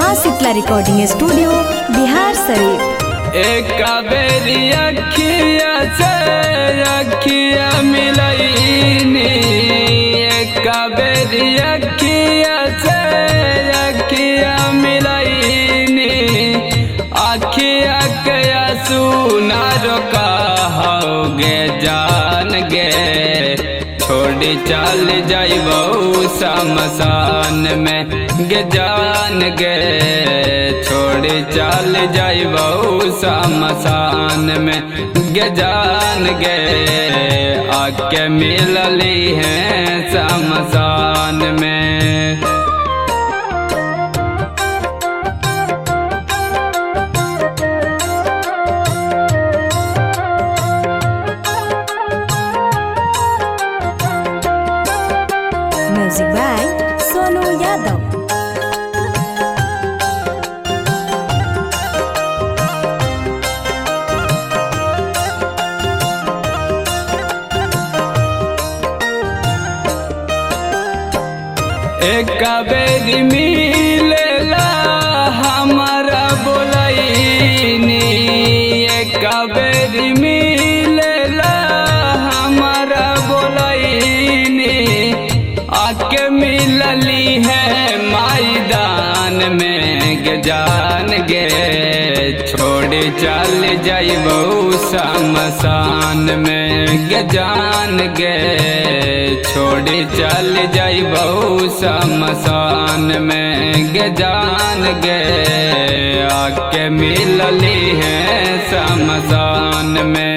माँ Shitala recording studio Bihar Sharif. एक बेरी अखिया से अखिया मिलईनी, एक बेरी अखिया से अखिया मिलईनी, अखिया के सुना रोका होगे जान गे, छोड़ी चल जाइबो शमशान में गे जान गे, छोड़ी चल जाइबो शमशान में गे जान गे, आके मिलली है शमशान में। Music by Sonu Yadav. एक बेरी मिलेला हमारा बोलईनी, एक बेरी मिलेला हमारा बोलईनी, आके मिलली है मैदान में गे जान गे, छोड़ी चल जाइबो शमशान में गे जान गे, छोड़ी चल जाइबो शमशान में गे जान गे, आके मिलली है शमशान में।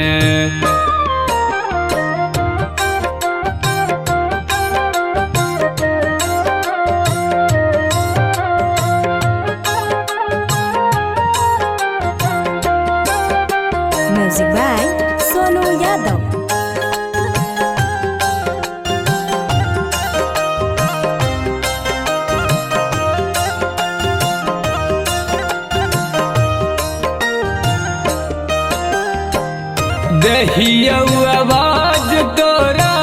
Music by Sonu Yadav. दहिया आवाज तोरा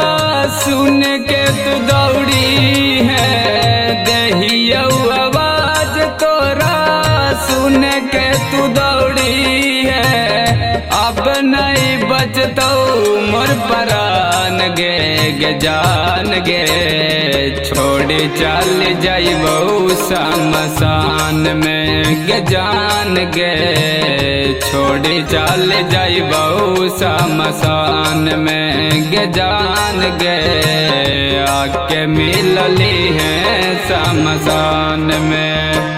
सुन के तू दौड़ी है, दहिया आवाज तोरा सुन के तू दौड़ी है, अब नहीं बचतो मोर परान गे गे जान गे, छोड़ी चल जाइबो शमशान में गे जान गे, छोड़ी चल जाइबो शमशान में गे जान गे, आके मिलली है शमशान में।